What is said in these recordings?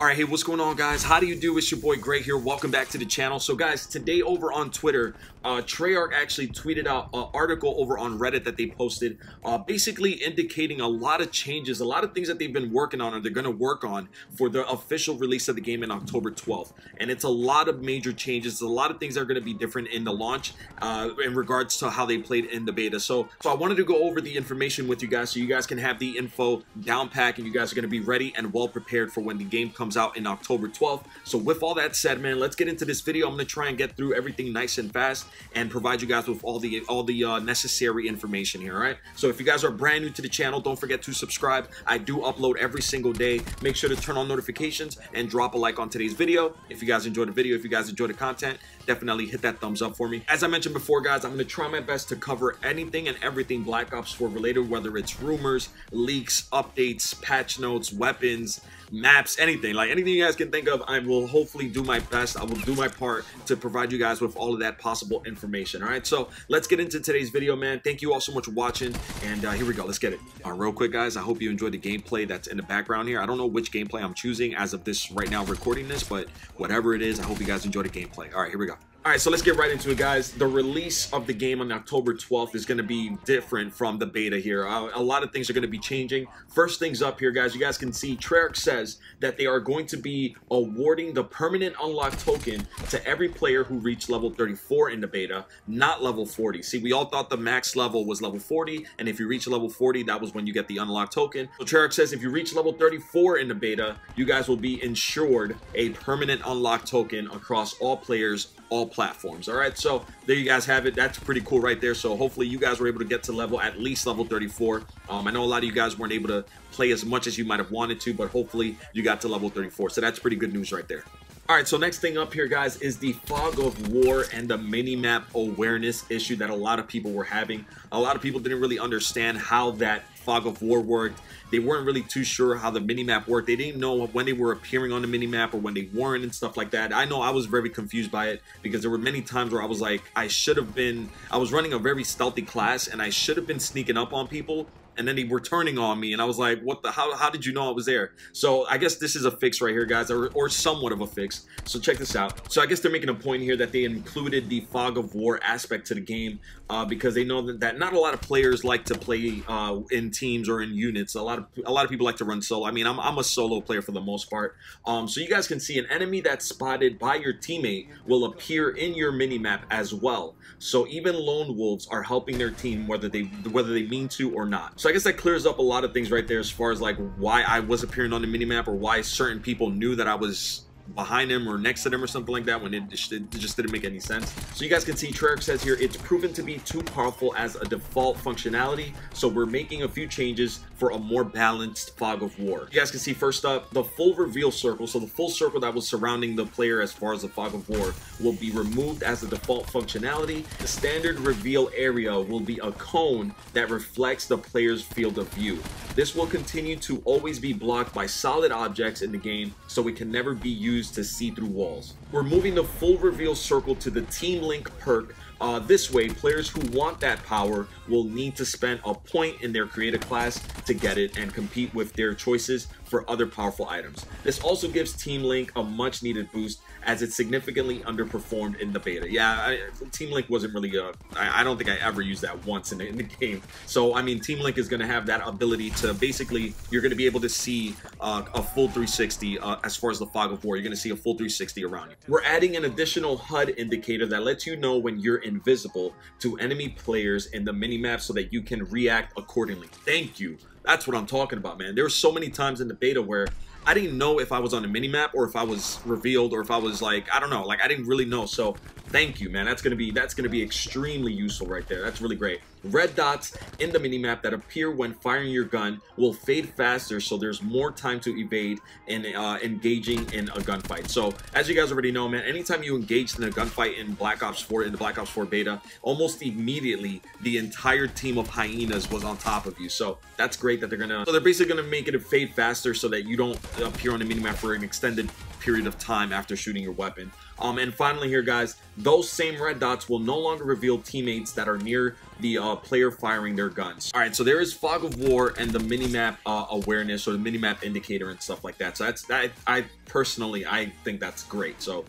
Alright, hey, what's going on, guys? How do you do? It's your boy Gray here. Welcome back to the channel. So, guys, today over on Twitter, Treyarch actually tweeted out an article over on Reddit that they posted, basically indicating a lot of changes, a lot of things that they've been working on or they're going to work on for the official release of the game in October 12th. And it's a lot of major changes, a lot of things that are going to be different in the launch in regards to how they played in the beta. So I wanted to go over the information with you guys so you guys can have the info down pack and you guys are going to be ready and well prepared for when the game comes out in October 12th. So with all that said, man, let's get into this video. I'm going to try and get through everything nice and fast and provide you guys with all the necessary information here. All right, so if you guys are brand new to the channel, don't forget to subscribe. I do upload every single day. Make sure to turn on notifications and drop a like on today's video. If you guys enjoyed the video, if you guys enjoyed the content, definitely hit that thumbs up for me. As I mentioned before, guys, I'm going to try my best to cover anything and everything Black Ops 4 related, whether it's rumors, leaks, updates, patch notes, weapons, maps, anything. Like anything you guys can think of, I will hopefully do my best. I will do my part to provide you guys with all of that possible information. All right, so let's get into today's video, man. Thank you all so much for watching, and here we go. Let's get it. Real quick, guys, I hope you enjoyed the gameplay that's in the background here. I don't know which gameplay I'm choosing as of this right now recording this, but whatever it is, I hope you guys enjoy the gameplay. All right, here we go. All right, so let's get right into it, guys. The release of the game on October 12th is going to be different from the beta here. A lot of things are going to be changing. First things up here, guys, you guys can see Treyarch says that they are going to be awarding the permanent unlock token to every player who reached level 34 in the beta, not level 40. See, we all thought the max level was level 40, and if you reach level 40, that was when you get the unlock token. So Treyarch says if you reach level 34 in the beta, you guys will be ensured a permanent unlock token across all players, all platforms. All right, so there you guys have it. That's pretty cool right there. So hopefully you guys were able to get to at least level 34. I know a lot of you guys weren't able to play as much as you might have wanted to, but hopefully you got to level 34. So that's pretty good news right there. All right, so next thing up here, guys, is the fog of war and the minimap awareness issue that a lot of people were having. A lot of people didn't really understand how that fog of war worked. They weren't really too sure how the minimap worked. They didn't know when they were appearing on the minimap or when they weren't and stuff like that. I know I was very confused by it because there were many times where I was like, I was running a very stealthy class and I should have been sneaking up on people, and then they were turning on me and I was like, what the, how did you know I was there? So I guess this is a fix right here, guys, or somewhat of a fix. So check this out. So I guess they're making a point here that they included the fog of war aspect to the game because they know that not a lot of players like to play in teams or in units. A lot of people like to run solo. I mean, I'm a solo player for the most part. So you guys can see an enemy that's spotted by your teammate will appear in your minimap as well. So even lone wolves are helping their team whether they mean to or not. So I guess that clears up a lot of things right there as far as like why I was appearing on the minimap or why certain people knew that I was behind them or next to them or something like that when it just didn't make any sense. So you guys can see Treyarch says here it's proven to be too powerful as a default functionality, so we're making a few changes for a more balanced fog of war. You guys can see first up the full reveal circle. So the full circle that was surrounding the player as far as the fog of war will be removed as a default functionality. The standard reveal area will be a cone that reflects the player's field of view. This will continue to always be blocked by solid objects in the game, so it can never be used to see through walls. We're moving the full reveal circle to the Team Link perk. This way, players who want that power will need to spend a point in their creative class to get it and compete with their choices for other powerful items. This also gives Team Link a much needed boost as it significantly underperformed in the beta. Yeah, Team Link wasn't really I don't think I ever used that once in the game. So I mean, Team Link is going to have that ability to basically, you're going to be able to see a full 360 as far as the fog of war. You're going to see a full 360 around you. We're adding an additional HUD indicator that lets you know when you're invisible to enemy players in the minimap so that you can react accordingly. Thank you. That's what I'm talking about, man. There were so many times in the beta where I didn't know if I was on a minimap or if I was revealed or if I was like, I don't know, like I didn't really know. So thank you, man. That's gonna be extremely useful right there. That's really great. Red dots in the minimap that appear when firing your gun will fade faster, so there's more time to evade and engaging in a gunfight. So as you guys already know, man, anytime you engaged in a gunfight in Black Ops 4, in the Black Ops 4 beta, almost immediately the entire team of hyenas was on top of you. So that's great that they're basically gonna make it fade faster so that you don't appear on the minimap for an extended period of time after shooting your weapon. And finally here, guys, those same red dots will no longer reveal teammates that are near the player firing their guns. All right, so there is Fog of War and the Minimap Awareness, or the Minimap Indicator and stuff like that. So that's that. I personally think that's great. So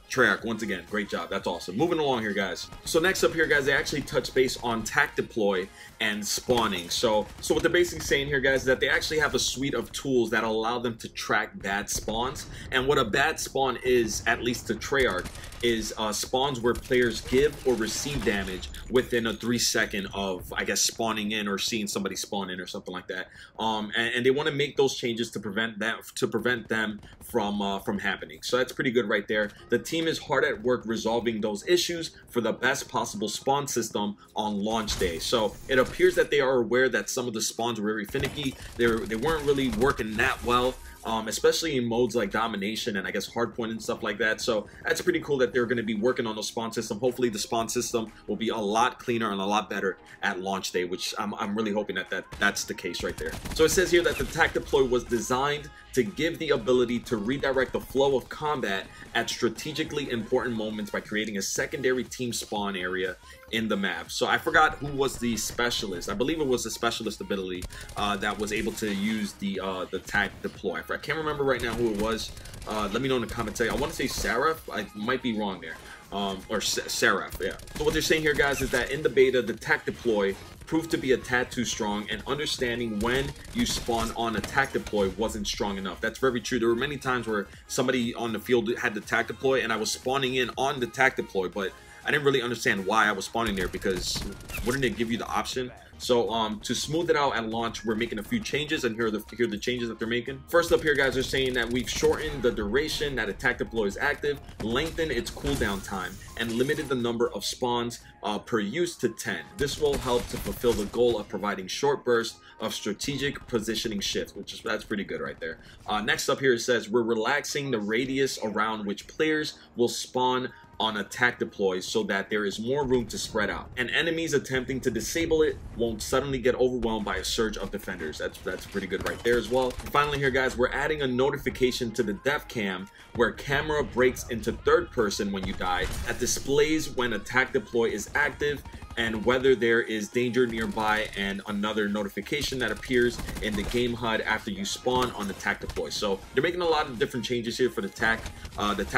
Treyarch, once again, great job. That's awesome. Moving along here, guys. So next up here, guys, they actually touch base on TAC Deploy and spawning. So what they're basically saying here, guys, is that they actually have a suite of tools that allow them to track bad spawns. And what a bad spawn is, at least to Treyarch, is spawns where players give or receive damage within a 3-second of, I guess, spawning in or seeing somebody spawn in or something like that. And they want to make those changes to prevent them from happening. So that's pretty good right there. The team is hard at work resolving those issues for the best possible spawn system on launch day. So it appears that they are aware that some of the spawns were very finicky. They weren't really working that well. Especially in modes like domination and I guess hardpoint and stuff like that. So that's pretty cool that they're going to be working on the spawn system. Hopefully the spawn system will be a lot cleaner and a lot better at launch day, which I'm really hoping that's the case right there. So it says here that the TAC Deploy was designed to give the ability to redirect the flow of combat at strategically important moments by creating a secondary team spawn area in the map. So I forgot who was the specialist. I believe it was the specialist ability that was able to use the TAC Deploy. I can't remember right now who it was. Let me know in the comments. I want to say Seraph. I might be wrong there. Or Seraph, yeah. So what they're saying here, guys, is that in the beta, the TAC Deploy proved to be a tad too strong, and understanding when you spawn on a TAC Deploy wasn't strong enough. That's very true. There were many times where somebody on the field had the TAC Deploy, and I was spawning in on the TAC Deploy, but I didn't really understand why I was spawning there, because wouldn't it give you the option? So to smooth it out at launch, we're making a few changes, and here are the changes that they're making. First up here, guys, are saying that we've shortened the duration that a TAC Deploy is active, lengthened its cooldown time, and limited the number of spawns per use to 10. This will help to fulfill the goal of providing short bursts of strategic positioning shifts, that's pretty good right there. Next up here, it says we're relaxing the radius around which players will spawn on a TAC Deploy so that there is more room to spread out, and enemies attempting to disable it won't suddenly get overwhelmed by a surge of defenders. That's pretty good right there as well. And finally here, guys, we're adding a notification to the def cam where camera breaks into third person when you die, that displays when a TAC Deploy is active and whether there is danger nearby, and another notification that appears in the game HUD after you spawn on the TAC Deploy. So they're making a lot of different changes here for the TAC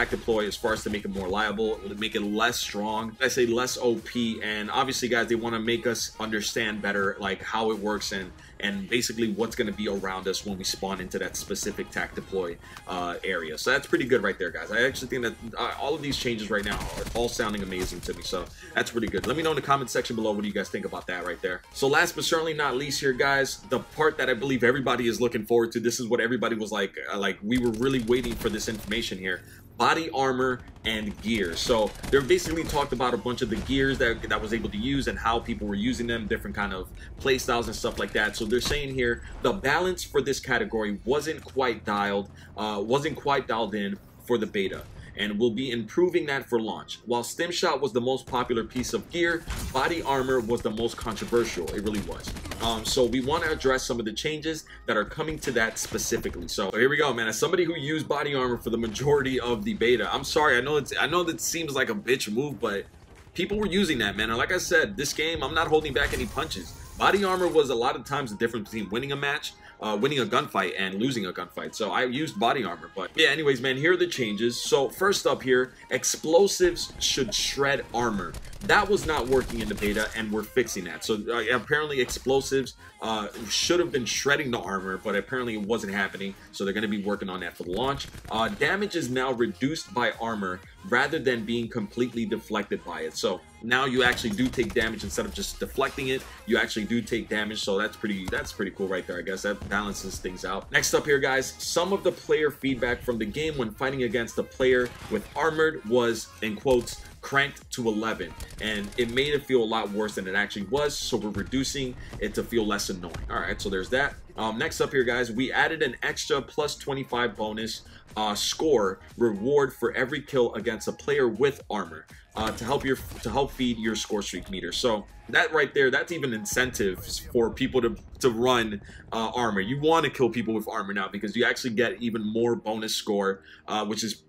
Deploy, as far as to make it more reliable, to make it less strong, I say less OP, and obviously, guys, they want to make us understand better like how it works and basically what's going to be around us when we spawn into that specific TAC Deploy area. So that's pretty good right there, guys. I actually think that all of these changes right now are all sounding amazing to me, so that's pretty good. Let me know in the comment section below, what do you guys think about that right there. So last but certainly not least here, guys, the part that I believe everybody is looking forward to. This is what everybody was like we were really waiting for this information here. Body armor and gear. So they're basically talked about a bunch of the gears that was able to use and how people were using them, different kind of play styles and stuff like that. So they're saying here the balance for this category wasn't quite dialed in for the beta, and we'll be improving that for launch. While Stim Shot was the most popular piece of gear, body armor was the most controversial. It really was. So we want to address some of the changes that are coming to that specifically. So here we go, man. As somebody who used body armor for the majority of the beta, I'm sorry. I know that seems like a bitch move, but people were using that, man. And like I said, this game, I'm not holding back any punches. Body armor was a lot of times the difference between winning a match, winning a gunfight, and losing a gunfight. So I used body armor. But yeah, anyways, man, here are the changes. So first up here, explosives should shred armor. That was not working in the beta, and we're fixing that. So apparently explosives should have been shredding the armor, but apparently it wasn't happening. So they're going to be working on that for the launch. Damage is now reduced by armor rather than being completely deflected by it. So now you actually do take damage instead of just deflecting it. You actually do take damage, so that's pretty cool right there. I guess that balances things out. Next up here, guys, some of the player feedback from the game when fighting against a player with armored was, in quotes, cranked to 11, and it made it feel a lot worse than it actually was, so we're reducing it to feel less annoying. All right, so there's that. Next up here, guys, we added an extra plus 25 bonus score reward for every kill against a player with armor to help feed your score streak meter. So that right there, that's even incentives for people to run armor. You want to kill people with armor now because you actually get even more bonus score, which is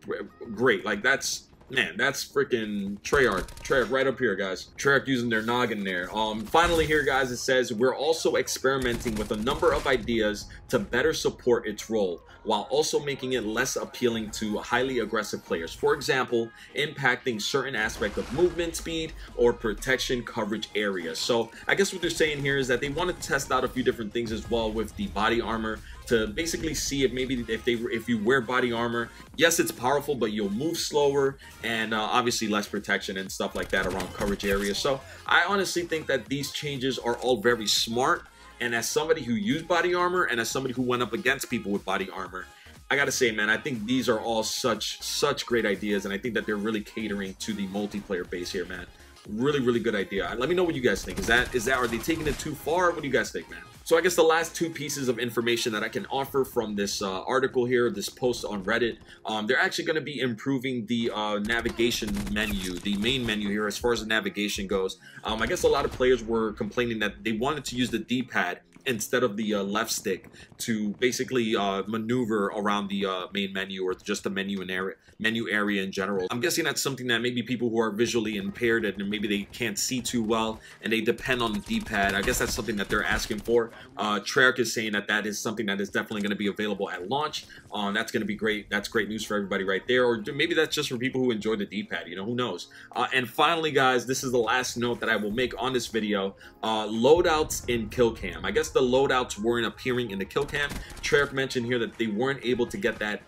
great. Like that's Man, that's freaking Treyarch. Treyarch right up here, guys. Treyarch using their noggin there. Finally here, guys, it says, we're also experimenting with a number of ideas to better support its role, while also making it less appealing to highly aggressive players. For example, impacting certain aspect of movement speed or protection coverage areas. So I guess what they're saying here is that they want to test out a few different things as well with the body armor, to basically see if maybe if you wear body armor, yes, it's powerful, but you'll move slower, and obviously less protection and stuff like that around coverage areas. So I honestly think that these changes are all very smart, and as somebody who used body armor and as somebody who went up against people with body armor, I gotta say, man, I think these are all such great ideas, and I think that they're really catering to the multiplayer base here, man. Really good idea. Let me know what you guys think. Are they taking it too far? What do you guys think, man? So I guess the last two pieces of information that I can offer from this article here, this post on Reddit, they're actually going to be improving the navigation menu, the main menu here as far as the navigation goes. I guess a lot of players were complaining that they wanted to use the D-pad instead of the left stick to basically maneuver around the main menu, or just the menu area in general. I'm guessing that's something that maybe people who are visually impaired and maybe they can't see too well and they depend on the D-pad. I guess that's something that they're asking for. Treyarch is saying that that is something that is definitely going to be available at launch. That's going to be great. That's great news for everybody right there. Or maybe that's just for people who enjoy the D-pad, you know, who knows. And finally, guys, this is the last note that I will make on this video. Loadouts in kill cam. I guess the loadouts weren't appearing in the kill cam. Treyarch mentioned here that they weren't able to get that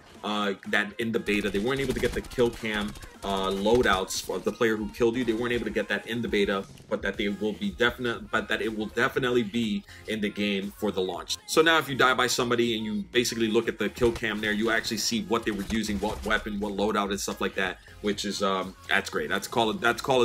in the beta. They weren't able to get the kill cam loadouts for the player who killed you. They weren't able to get that in the beta, but that it will definitely be in the game for the launch. So now if you die by somebody and you basically look at the kill cam there, you actually see what they were using, what weapon, what loadout, and stuff like that, which is that's great. That's Call of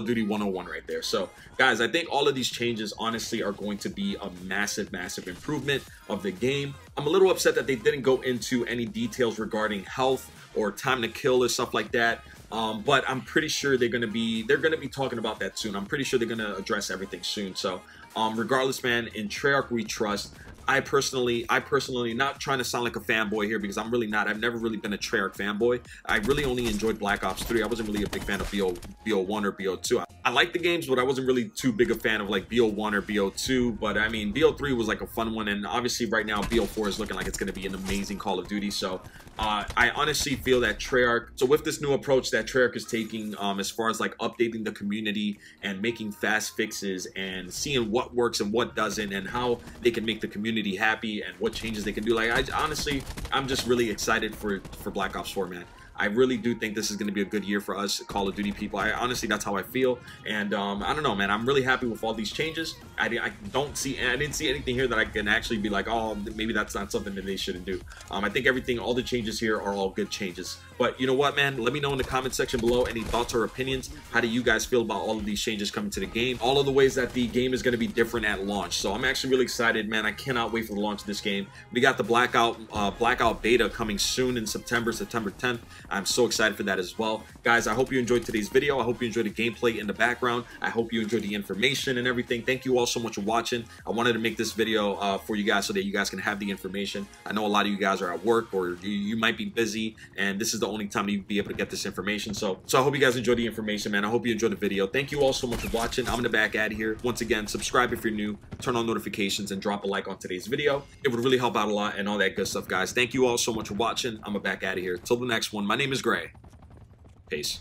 Duty 101 right there. So guys, I think all of these changes honestly are going to be a massive improvement of the game. I'm a little upset that they didn't go into any details regarding health or time to kill or stuff like that. But I'm pretty sure they're gonna be talking about that soon. I'm pretty sure they're gonna address everything soon. So regardless, man, in Treyarch we trust. I personally, not trying to sound like a fanboy here, because I'm really not. I've never really been a Treyarch fanboy. I really only enjoyed Black Ops 3. I wasn't really a big fan of BO1 or BO2. I like the games, but I wasn't really too big a fan of like BO1 or BO2. But I mean, BO3 was like a fun one, and obviously right now BO4 is looking like it's going to be an amazing Call of Duty. So I honestly feel that Treyarch, so with this new approach that Treyarch is taking, as far as like updating the community and making fast fixes and seeing what works and what doesn't, and how they can make the community happy and what changes they can do. Like, I'm just really excited for Black Ops 4, man. I really do think this is going to be a good year for us Call of Duty people. Honestly, that's how I feel. And I don't know, man. I'm really happy with all these changes. I didn't see anything here that I can actually be like, oh, maybe that's not something that they shouldn't do. I think all the changes here are all good changes. But you know what, man? Let me know in the comment section below any thoughts or opinions. How do you guys feel about all of these changes coming to the game? All of the ways that the game is going to be different at launch. So I'm actually really excited, man. I cannot wait for the launch of this game. We got the Blackout beta coming soon in September 10th. I'm so excited for that as well. Guys, I hope you enjoyed today's video. I hope you enjoyed the gameplay in the background. I hope you enjoyed the information and everything. Thank you all so much for watching. I wanted to make this video for you guys so that you guys can have the information. I know a lot of you guys are at work, or you might be busy, and this is the only time you'd be able to get this information. So I hope you guys enjoyed the information, man. I hope you enjoyed the video. Thank you all so much for watching. I'm gonna back out of here. Once again, subscribe if you're new, turn on notifications, and drop a like on today's video. It would really help out a lot and all that good stuff, guys. Thank you all so much for watching. I'm gonna back out of here. Till the next one, my name is Gray. Peace.